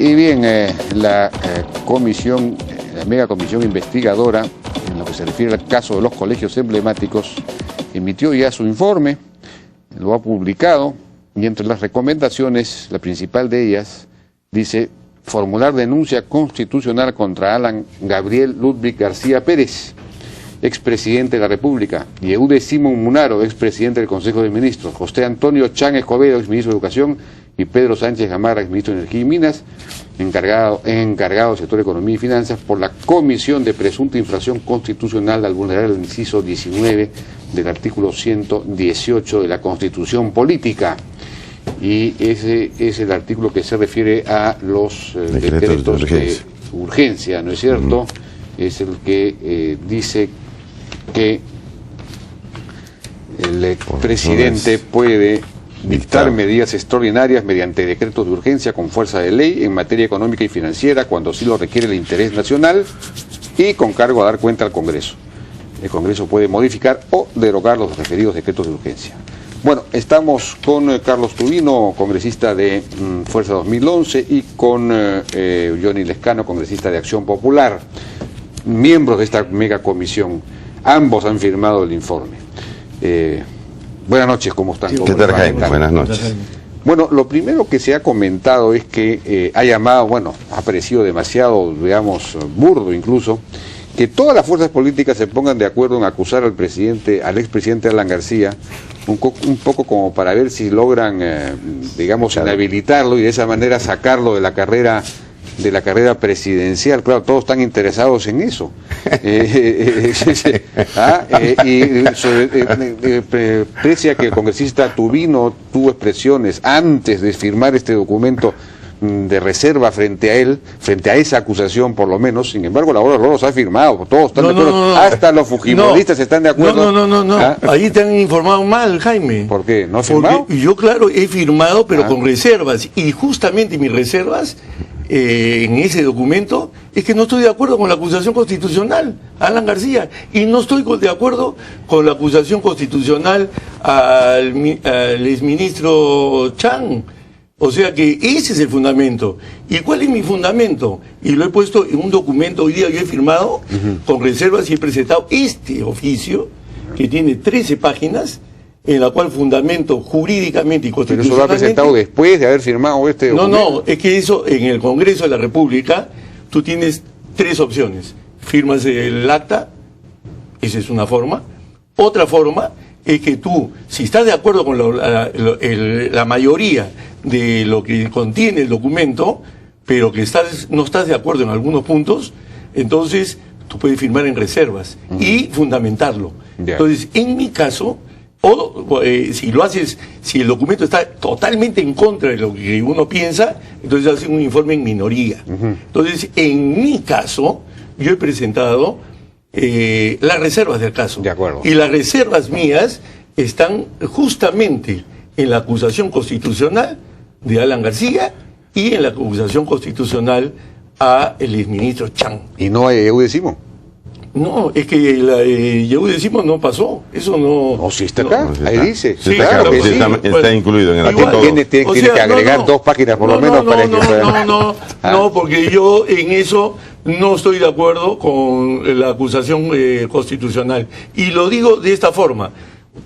Y bien, la mega comisión investigadora, en lo que se refiere al caso de los colegios emblemáticos, emitió ya su informe, lo ha publicado, y entre las recomendaciones, la principal de ellas, dice formular denuncia constitucional contra Alan Gabriel Ludwig García Pérez, expresidente de la República, Yehude Simón Munaro, expresidente del Consejo de Ministros, José Antonio Chan Escobedo, exministro de Educación, y Pedro Sánchez Gamarra, exministro de Energía y Minas, encargado del sector de Economía y Finanzas, por la comisión de presunta infracción constitucional al vulnerar el inciso 19 del artículo 118 de la Constitución Política. Y ese es el artículo que se refiere a los decretos de urgencia, ¿no es cierto? Es el que dice que el presidente puede dictar medidas extraordinarias mediante decretos de urgencia con fuerza de ley en materia económica y financiera cuando así lo requiere el interés nacional y con cargo a dar cuenta al Congreso. El Congreso puede modificar o derogar los referidos decretos de urgencia. Bueno, estamos con Carlos Tubino, congresista de Fuerza 2011, y con Johnny Lescano, congresista de Acción Popular, miembros de esta mega comisión. Ambos han firmado el informe. Buenas noches, ¿cómo están? ¿Qué tal, Jaime? Buenas noches. Bueno, lo primero que se ha comentado es que ha parecido demasiado, digamos, burdo incluso, que todas las fuerzas políticas se pongan de acuerdo en acusar al expresidente Alan García, un poco como para ver si logran, inhabilitarlo y de esa manera sacarlo de la carrera presidencial. Claro, todos están interesados en eso. Pese a que el congresista Tubino tuvo expresiones antes de firmar este documento de reserva frente a él, frente a esa acusación por lo menos, sin embargo la hora los ha firmado, todos están de acuerdo, hasta los fujimoristas están de acuerdo. No. Ahí te han informado mal, Jaime. ¿Por qué? ¿No has firmado? Porque yo, claro, he firmado, pero con reservas, y justamente mis reservas en ese documento es que no estoy de acuerdo con la acusación constitucional a Alan García, y no estoy de acuerdo con la acusación constitucional al exministro Chan. O sea que ese es el fundamento. ¿Y cuál es mi fundamento? Y lo he puesto en un documento, hoy día yo he firmado con reservas y he presentado este oficio que tiene 13 páginas, en la cual fundamento jurídicamente y constitucionalmente... Pero eso lo ha presentado después de haber firmado este documento. No, es que eso en el Congreso de la República tú tienes 3 opciones. Firmas el acta, esa es una forma. Otra forma es que tú, si estás de acuerdo con la mayoría de lo que contiene el documento, pero que no estás de acuerdo en algunos puntos, entonces tú puedes firmar en reservas y fundamentarlo. Entonces, en mi caso, si lo haces, si el documento está totalmente en contra de lo que uno piensa, entonces haces un informe en minoría. Entonces, en mi caso, yo he presentado las reservas del caso. De acuerdo. Y las reservas mías están justamente en la acusación constitucional de Alan García y en la acusación constitucional a el exministro Chan. ¿Y no a Yehude Simón? No, es que Yehude Simón no pasó. Eso no... No, sí está acá. No, ahí dice. Sí, claro que sí. Está incluido en el artículo. Tiene que agregar 2 páginas por lo menos para que pueda... No, porque yo en eso no estoy de acuerdo con la acusación constitucional. Y lo digo de esta forma.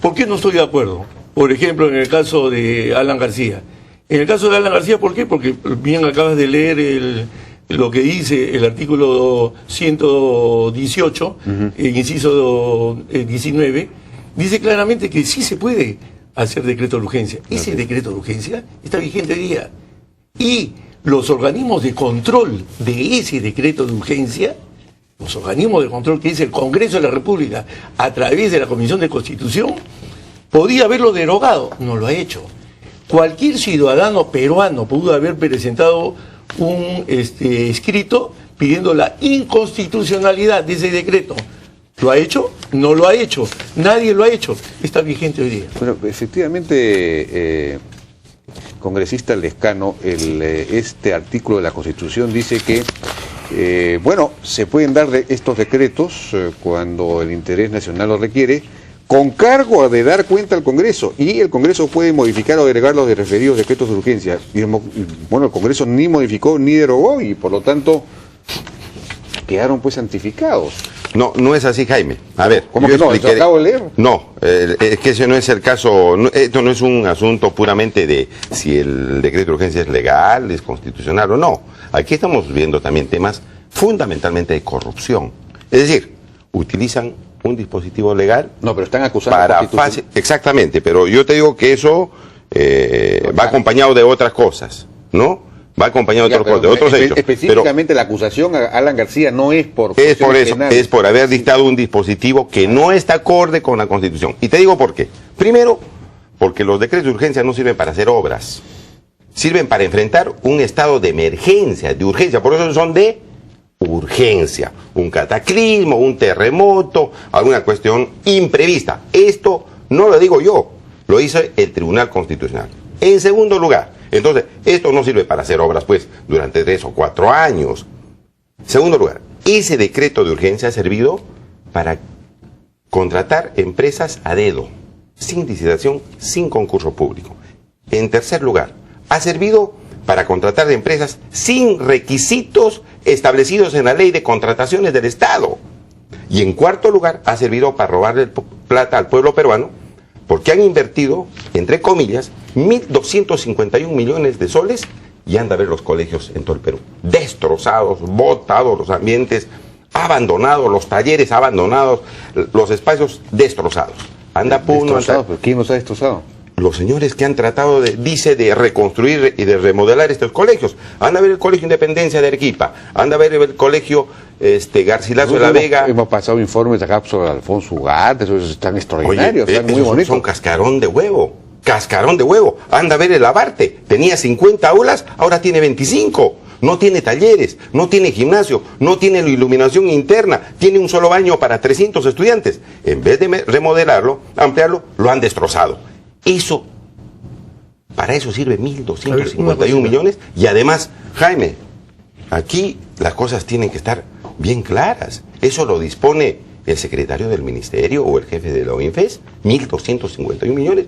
¿Por qué no estoy de acuerdo? Por ejemplo, en el caso de Alan García. En el caso de Alan García, ¿por qué? Porque bien acabas de leer lo que dice el artículo 118, inciso 19, dice claramente que sí se puede hacer decreto de urgencia. Ese decreto de urgencia está vigente hoy día. Y los organismos de control de ese decreto de urgencia, los organismos de control que es el Congreso de la República, a través de la Comisión de Constitución, podía haberlo derogado, no lo ha hecho. Cualquier ciudadano peruano pudo haber presentado un escrito pidiendo la inconstitucionalidad de ese decreto. ¿Lo ha hecho? No lo ha hecho. Nadie lo ha hecho. Está vigente hoy día. Bueno, efectivamente, congresista Lescano, este artículo de la Constitución dice que se pueden dar estos decretos cuando el interés nacional lo requiere, con cargo de dar cuenta al Congreso, y el Congreso puede modificar o derogar los referidos decretos de urgencia. Y, bueno, el Congreso ni modificó ni derogó, y por lo tanto quedaron pues santificados. No, no es así, Jaime. A ver, ¿cómo que no? ¿Lo acabo de leer? No, es que ese no es el caso. Esto no es un asunto puramente de si el decreto de urgencia es legal, es constitucional o no. Aquí estamos viendo también temas fundamentalmente de corrupción. Es decir, utilizan un dispositivo legal. No, pero están acusando para fácil. Exactamente, pero yo te digo que eso va acompañado de otras cosas, ¿no? Va acompañado de otros hechos. Específicamente la acusación a Alan García no es por... Es por eso, es por haber dictado un dispositivo que no está acorde con la Constitución. Y te digo por qué. Primero, porque los decretos de urgencia no sirven para hacer obras. Sirven para enfrentar un estado de emergencia, de urgencia. Por eso son de urgencia. Un cataclismo, un terremoto, alguna cuestión imprevista. Esto no lo digo yo, lo hizo el Tribunal Constitucional. En segundo lugar, entonces, esto no sirve para hacer obras, pues, durante 3 o 4 años. Segundo lugar, ese decreto de urgencia ha servido para contratar empresas a dedo, sin licitación, sin concurso público. En tercer lugar, ha servido para contratar empresas sin requisitos establecidos en la ley de contrataciones del Estado. Y en cuarto lugar, ha servido para robarle plata al pueblo peruano, porque han invertido, entre comillas, 1.251 millones de soles, y anda a ver los colegios en todo el Perú. Destrozados, botados los ambientes, abandonados, los talleres abandonados, los espacios destrozados. Anda Puno. ¿Pero quién los ha destrozado? Los señores que han tratado, de reconstruir y de remodelar estos colegios. Anda a ver el Colegio Independencia de Arequipa, anda a ver el Colegio Garcilaso de la Vega. Hemos pasado informes acá sobre Alfonso Ugarte, esos están extraordinarios, oye, están muy bonitos. Son cascarón de huevo, cascarón de huevo. Anda a ver el Abarte, tenía 50 aulas, ahora tiene 25. No tiene talleres, no tiene gimnasio, no tiene iluminación interna, tiene un solo baño para 300 estudiantes. En vez de remodelarlo, ampliarlo, lo han destrozado. Eso, para eso sirve 1.251 millones. Y además, Jaime, aquí las cosas tienen que estar bien claras. Eso lo dispone el secretario del ministerio o el jefe de la OINFES, 1.251 millones,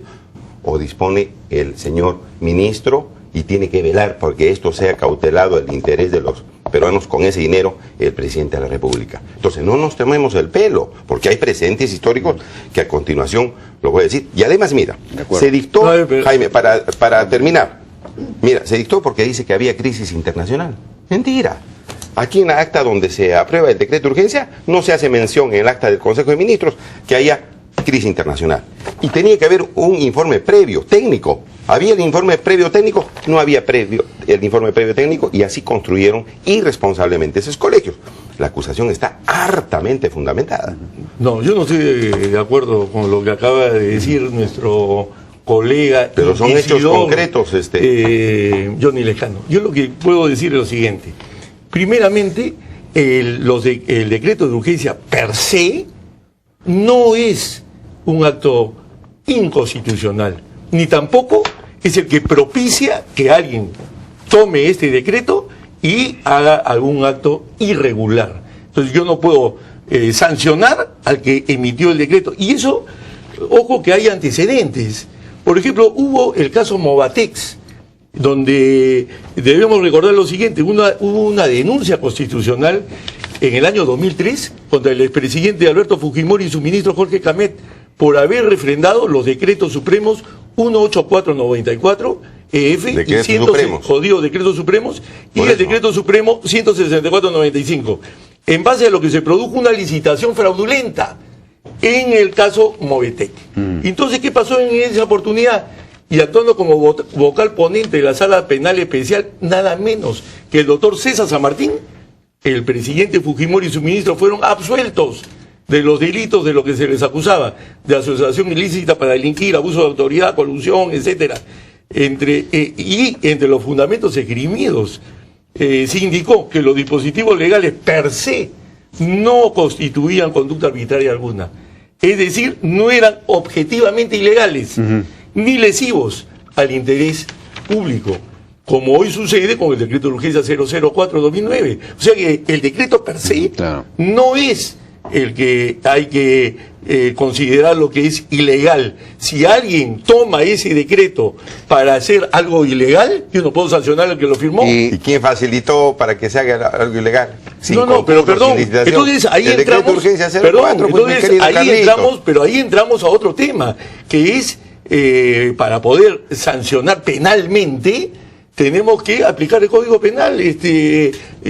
o dispone el señor ministro, y tiene que velar porque esto sea cautelado el interés de los peruanos con ese dinero, el presidente de la República. Entonces no nos tomemos el pelo, porque hay precedentes históricos que a continuación lo voy a decir. Y además, mira, se dictó, Jaime, para terminar, mira, se dictó porque dice que había crisis internacional. Mentira. Aquí en la acta donde se aprueba el decreto de urgencia, no se hace mención en el acta del Consejo de Ministros que haya crisis internacional. Y tenía que haber un informe previo, técnico. Había el informe previo técnico, no había el informe previo técnico, y así construyeron irresponsablemente esos colegios. La acusación está hartamente fundamentada. No, yo no estoy de acuerdo con lo que acaba de decir nuestro colega. Pero son hechos concretos. Johnny Lejano. Yo lo que puedo decir es lo siguiente. Primeramente, el decreto de urgencia per se no es un acto inconstitucional, ni tampoco es el que propicia que alguien tome este decreto y haga algún acto irregular. Entonces yo no puedo sancionar al que emitió el decreto. Y eso, ojo que hay antecedentes. Por ejemplo, hubo el caso Movatex, donde debemos recordar lo siguiente: hubo una denuncia constitucional en el año 2003 contra el expresidente Alberto Fujimori y su ministro Jorge Camet por haber refrendado los decretos supremos 18494 EF y 100 decretos supremos y el decreto supremo 16495, en base a lo que se produjo una licitación fraudulenta en el caso Movetec. Entonces, ¿qué pasó en esa oportunidad? Y actuando como vocal ponente de la Sala Penal Especial, nada menos que el doctor César San Martín, el presidente Fujimori y su ministro fueron absueltos de los delitos de lo que se les acusaba, de asociación ilícita para delinquir, abuso de autoridad, colusión, etcétera. Entre los fundamentos esgrimidos se indicó que los dispositivos legales per se no constituían conducta arbitraria alguna. Es decir, no eran objetivamente ilegales, ni lesivos al interés público, como hoy sucede con el decreto de urgencia 004/2009. O sea que el decreto per se no es el que hay que considerar lo que es ilegal. Si alguien toma ese decreto para hacer algo ilegal, yo no puedo sancionar al que lo firmó. ¿Y quién facilitó para que se haga algo ilegal? No, pero perdón, entonces ahí entramos, pero ahí entramos a otro tema, que es para poder sancionar penalmente, tenemos que aplicar el Código Penal.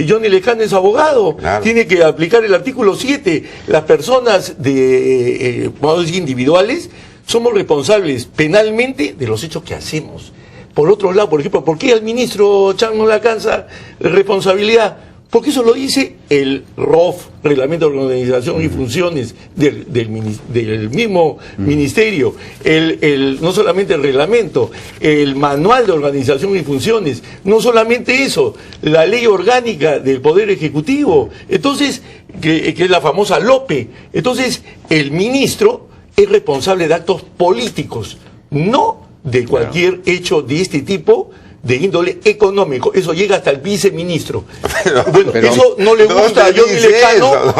Johnny Lescano es abogado, claro. Tiene que aplicar el artículo 7. Las personas vamos a decir, individuales, somos responsables penalmente de los hechos que hacemos. Por otro lado, por ejemplo, ¿por qué al ministro Chang no le alcanza responsabilidad? Porque eso lo dice el ROF, Reglamento de Organización y Funciones del mismo ministerio, no solamente el reglamento, el manual de organización y funciones, no solamente eso, la ley orgánica del Poder Ejecutivo, entonces, que es la famosa LOPE. Entonces, el ministro es responsable de actos políticos, no de cualquier hecho de este tipo, de índole económico. Eso llega hasta el viceministro. Bueno, pero eso no le gusta a Johnny Lescano.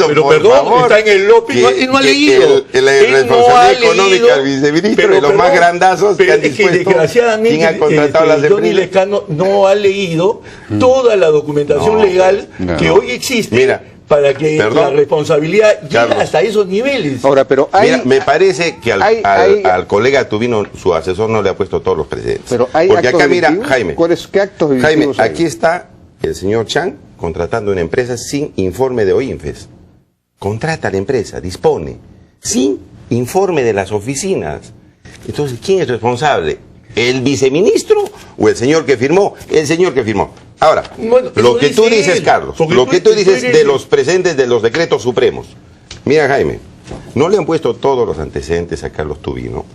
Pero perdón, está en el López, él no ha leído. La responsabilidad económica del viceministro y los más grandazos que han dispuesto, desgraciadamente, ¿quién ha contratado las Johnny Lescano no ha leído toda la documentación legal que hoy existe. Mira, para que la responsabilidad llegue hasta esos niveles. Ahora, pero mira, me parece que al colega Tubino, su asesor, no le ha puesto todos los precedentes. Pero hay porque actos acá, mira, delictivos. Jaime, ¿Qué actos delictivos hay? Aquí está el señor Chang contratando una empresa sin informe de OINFES. Contrata a la empresa, dispone, sin informe de las oficinas. Entonces, ¿quién es responsable? ¿El viceministro o el señor que firmó? El señor que firmó. Ahora, bueno, lo que tú dices, Carlos, lo que tú dices de los presentes de los decretos supremos. Mira, Jaime, no le han puesto todos los antecedentes a Carlos Tubino,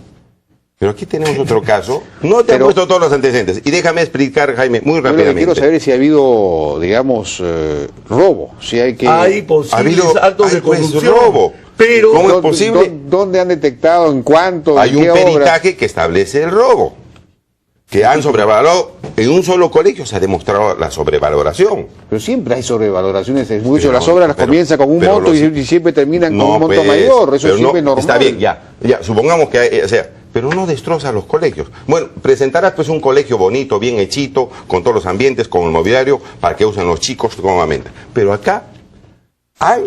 pero aquí tenemos otro caso. No te han puesto todos los antecedentes. Y déjame explicar, Jaime, muy rápidamente. Lo que quiero saber es si ha habido, digamos, robo. Si hay posibles actos de corrupción. Robo. Pero, ¿cómo es posible? ¿Dónde han detectado? ¿En cuánto? Hay un peritaje que establece el robo. Que han sobrevalorado, en un solo colegio se ha demostrado la sobrevaloración. Pero siempre hay sobrevaloraciones, es mucho, las obras comienzan con un monto y siempre terminan con un monto mayor, eso es siempre normal. Está bien, ya, supongamos que pero no destroza los colegios. Bueno, presentarás pues un colegio bonito, bien hechito, con todos los ambientes, con el mobiliario, para que usen los chicos cómodamente. Pero acá han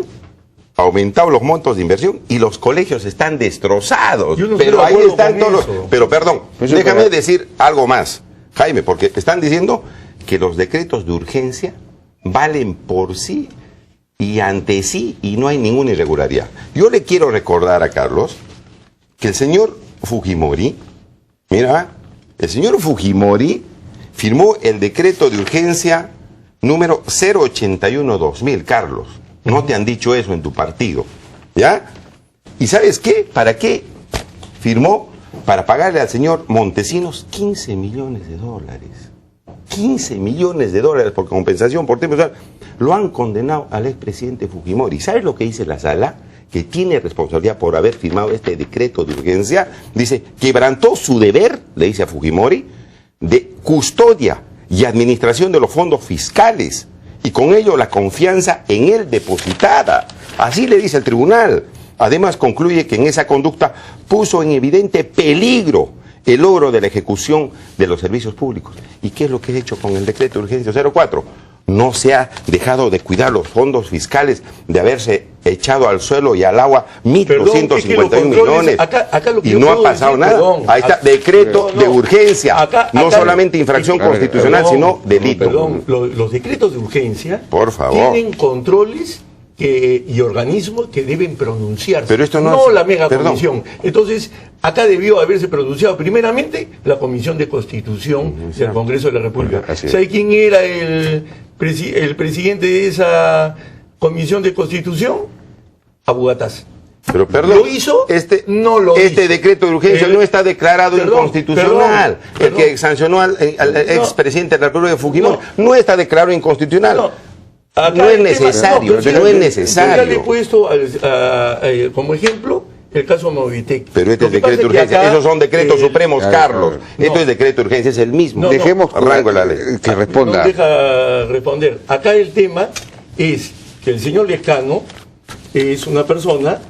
aumentado los montos de inversión y los colegios están destrozados. Pero ahí están todos. Pero perdón, déjame decir algo más, Jaime, porque están diciendo que los decretos de urgencia valen por sí y ante sí y no hay ninguna irregularidad. Yo le quiero recordar a Carlos que el señor Fujimori, mira, el señor Fujimori firmó el decreto de urgencia número 081-2000, Carlos. No te han dicho eso en tu partido, ¿ya? ¿Y sabes qué? ¿Para qué firmó? Para pagarle al señor Montesinos 15 millones de dólares. 15 millones de dólares por compensación por tiempo. Lo han condenado al expresidente Fujimori. ¿Sabes lo que dice la sala? Que tiene responsabilidad por haber firmado este decreto de urgencia. Dice, quebrantó su deber, le dice a Fujimori, de custodia y administración de los fondos fiscales. Y con ello la confianza en él depositada. Así le dice el tribunal. Además concluye que en esa conducta puso en evidente peligro el logro de la ejecución de los servicios públicos. ¿Y qué es lo que he hecho con el decreto de urgencia 04? No se ha dejado de cuidar los fondos fiscales, de haberse echado al suelo y al agua 1.251 millones. Y no ha pasado nada. Ahí está, decreto de urgencia. No solamente infracción constitucional, sino delito. Perdón, los decretos de urgencia, por favor, tienen controles y organismos que deben pronunciarse. Pero esto no la mega comisión. Entonces, acá debió haberse pronunciado primeramente la Comisión de Constitución del Congreso de la República. ¿Sabe quién era el presidente de esa Comisión de Constitución? Abugataz. Pero perdón, ¿lo hizo? No lo hizo. Este decreto de urgencia no está declarado inconstitucional. El que sancionó al expresidente de la República de Fujimori no está declarado inconstitucional. No es necesario, no es necesario. Yo le he puesto como ejemplo el caso Movitec. Pero este es decreto de urgencia. Esos son decretos supremos, Carlos. Esto es decreto de urgencia, es el mismo. Dejemos rango la ley. Que responda. No deja responder. Acá el tema es que el señor Lescano es una persona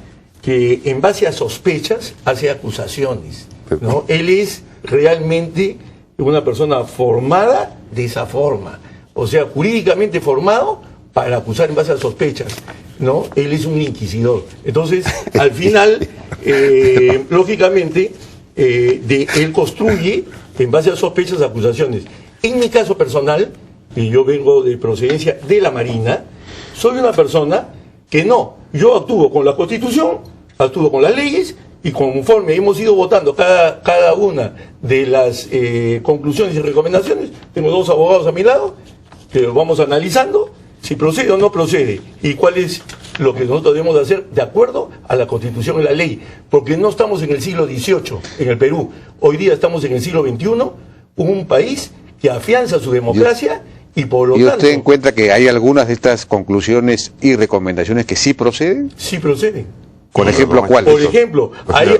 que en base a sospechas hace acusaciones, ¿no? Él es realmente una persona formada de esa forma, o sea, jurídicamente formado para acusar en base a sospechas, ¿no? Él es un inquisidor. Entonces, al final, lógicamente, él construye en base a sospechas acusaciones. En mi caso personal, y yo vengo de procedencia de la Marina, soy una persona que yo actúo con la Constitución, actúo con las leyes, y conforme hemos ido votando cada una de las conclusiones y recomendaciones, tengo 2 abogados a mi lado, que lo vamos analizando, si procede o no procede, y cuál es lo que nosotros debemos hacer de acuerdo a la Constitución y la ley, porque no estamos en el siglo XVIII en el Perú, hoy día estamos en el siglo XXI, un país que afianza su democracia y por lo tanto... ¿Y usted encuentra que hay algunas de estas conclusiones y recomendaciones que sí proceden? Sí proceden. Por ejemplo, ¿cuál? Por ejemplo,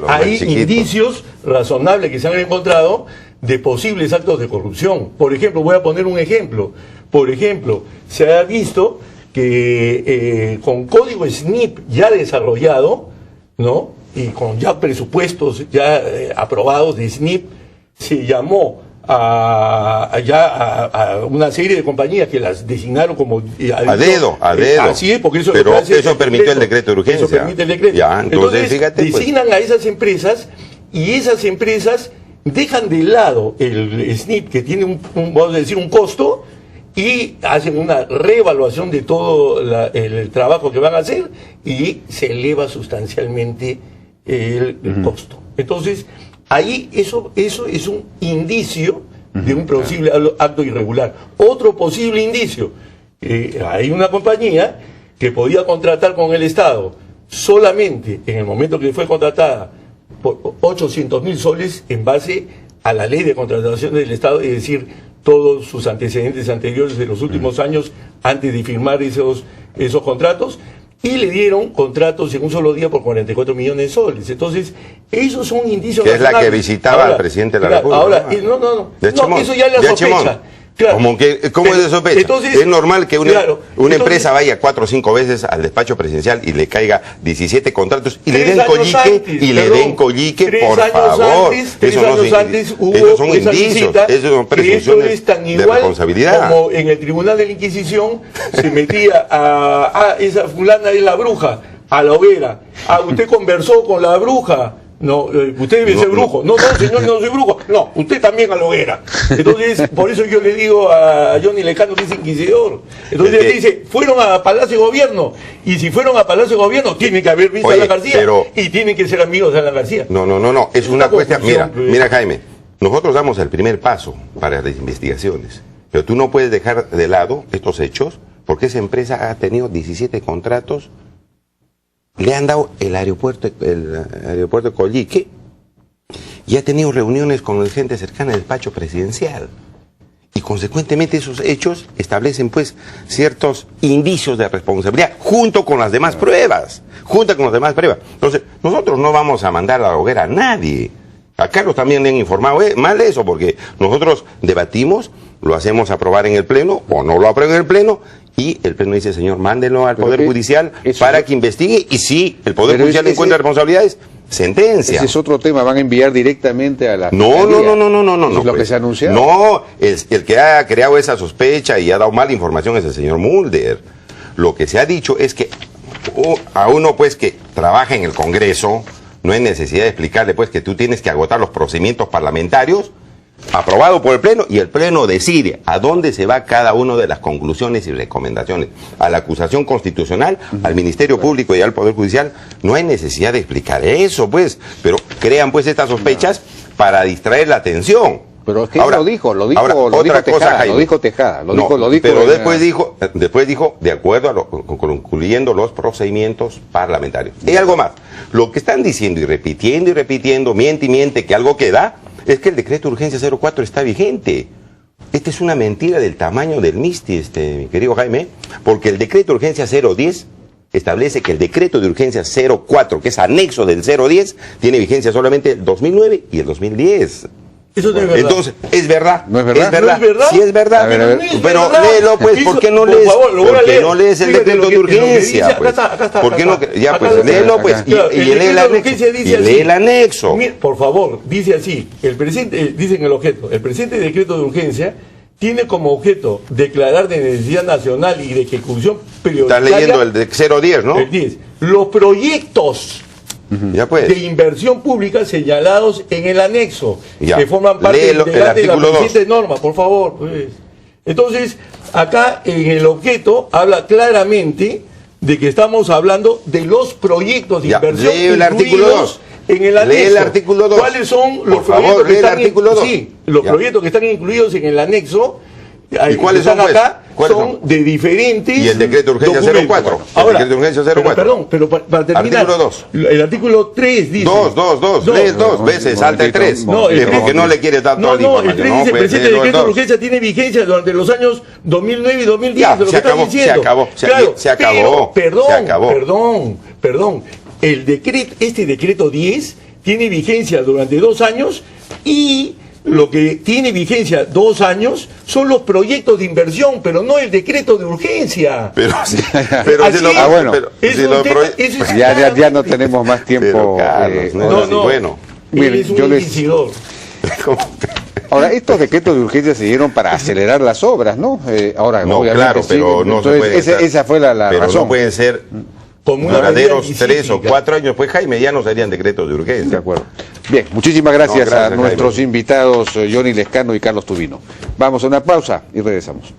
hay indicios razonables que se han encontrado de posibles actos de corrupción. Por ejemplo, voy a poner un ejemplo. Por ejemplo, se ha visto que con código SNIP ya desarrollado, ¿no? Y con ya presupuestos ya aprobados de SNIP, se llamó a una serie de compañías que las designaron como a dedo. Así es, porque eso pero eso permitió el decreto de urgencia. Eso permite el decreto. Ya, entonces fíjate, designan a esas empresas y esas empresas dejan de lado el SNIP, que tiene vamos a decir, un costo, y hacen una reevaluación de todo el trabajo que van a hacer y se eleva sustancialmente el costo. Entonces, ahí eso es un indicio de un posible acto irregular. Otro posible indicio, hay una compañía que podía contratar con el Estado solamente en el momento que fue contratada por 800.000 soles en base a la ley de contratación del Estado, es decir, todos sus antecedentes anteriores de los últimos años antes de firmar esos contratos, y le dieron contratos en un solo día por 44 millones de soles. Entonces, esos son indicios... Que es la que visitaba al presidente de la República. Ahora, no, eso ya es la sospecha. Claro. ¿Cómo es de sospecha? Entonces, es normal que una empresa vaya 4 o 5 veces al despacho presidencial y le caiga 17 contratos y le den collique, por favor. Esos son indicios, esos son presunciones de responsabilidad. Como en el Tribunal de la Inquisición se metía esa fulana es la bruja, a la hoguera. Usted conversó con la bruja. No, usted debe ser brujo. No, señor, no soy brujo. No, usted también a la hoguera. Entonces, por eso yo le digo a Johnny Lecano que es inquisidor. Entonces él dice, fueron a Palacio de Gobierno. Y si fueron a Palacio de Gobierno, tienen que haber visto a Alan García. Y tienen que ser amigos de Alan García. No. Es una cuestión. Mira, Jaime, nosotros damos el primer paso para las investigaciones. Pero tú no puedes dejar de lado estos hechos, porque esa empresa ha tenido 17 contratos. Le han dado el aeropuerto de Collique y ha tenido reuniones con gente cercana al despacho presidencial. Y consecuentemente esos hechos establecen pues ciertos indicios de responsabilidad junto con las demás pruebas. Entonces, nosotros no vamos a mandar a la hoguera a nadie. A Carlos también le han informado mal de eso, porque nosotros debatimos, lo hacemos aprobar en el Pleno o no lo aprueban en el Pleno. Y el Pleno dice, señor, mándelo al Poder Judicial para que investigue, y si el Poder Judicial encuentra responsabilidades, sentencia. Ese es otro tema, van a enviar directamente a la... No. ¿Es lo que se ha anunciado? No, el que ha creado esa sospecha y ha dado mala información es el señor Mulder. Lo que se ha dicho es que a uno pues que trabaja en el Congreso, no hay necesidad de explicarle pues que tú tienes que agotar los procedimientos parlamentarios, aprobado por el Pleno, y el Pleno decide a dónde se va cada una de las conclusiones y recomendaciones. A la acusación constitucional, al Ministerio Público y al Poder Judicial, no hay necesidad de explicar eso, pues, pero crean pues estas sospechas para distraer la atención. Pero es que ahora, lo dijo Tejada. Pero después dijo, de acuerdo a concluyendo los procedimientos parlamentarios. Y algo más, lo que están diciendo y repitiendo, miente, que algo queda, es que el decreto de urgencia 04 está vigente. Esta es una mentira del tamaño del MISTI, mi querido Jaime, porque el decreto de urgencia 010 establece que el decreto de urgencia 04, que es anexo del 010, tiene vigencia solamente el 2009 y el 2010. Eso no es verdad. Entonces, ¿es verdad? ¿No es verdad? ¿No es verdad? Sí es verdad. A ver, a ver. Pero léelo, pues, ¿por qué no Por lees? favor, lo voy a ¿Por qué leer. no lees el Fíjate decreto lo de que dice, urgencia? acá Pues? está. ¿Por qué no? Ya, Acá pues, está. léelo, pues, Acá. y lee el decreto de anexo. urgencia dice Y lee así. el anexo. Mira, por favor, dice así, el presente, dice en el objeto, el presente decreto de urgencia tiene como objeto declarar de necesidad nacional y de ejecución prioritaria. Estás leyendo el de 010, ¿no? El 10. Los proyectos Ya pues. de inversión pública señalados en el anexo, Ya. que forman parte Léelo, el integrante de la artículo 2. presente norma, por favor. Pues. Entonces, acá en el objeto habla claramente de que estamos hablando de los proyectos de Ya, inversión lee el artículo incluidos 2. en el anexo. Lee el artículo 2. ¿Cuáles son los Por favor, proyectos que lee el están artículo 2. Sí, los Ya. proyectos que están incluidos en el anexo. ¿Y cuáles que están son, pues? acá? ¿Cuáles son son? de diferentes Y el decreto de urgencia documentos. 04. El Ahora, decreto de urgencia 04. pero perdón, pero para terminar, Artículo 2. el artículo 3 dice... Dos. Lees dos veces, salta el 3. No, el Porque no le quieres dar toda la No, el información. 3 dice, el pues, presente léelo el decreto de 2. urgencia tiene vigencia durante los años 2009 y 2010, Ya, de lo se que están acabó, diciendo. se acabó, se acabó, Pero, se acabó. perdón. Este decreto 10 tiene vigencia durante 2 años y lo que tiene vigencia 2 años son los proyectos de inversión, pero no el decreto de urgencia. Pero Así si lo, es. bueno. pero Es si un lo tema- proye- eso es Pues ya no claramente- tenemos más tiempo. Pero, Carlos, no, No, así, no. bueno. Miren, Él es un yo les- inquisidor. Ahora, estos decretos de urgencia se dieron para acelerar las obras, ¿no? Ahora, No, obviamente, claro, pero no se entonces, puede estar- esa fue la pero razón. no pueden ser Como una duraderos medida 3 o incívica. 4 años. Pues Jaime, ya no serían decretos de De urgencia. acuerdo. Bien, muchísimas gracias, No, gracias, a nuestros Jaime. invitados Johnny Lescano y Carlos Tubino. Vamos a una pausa y regresamos.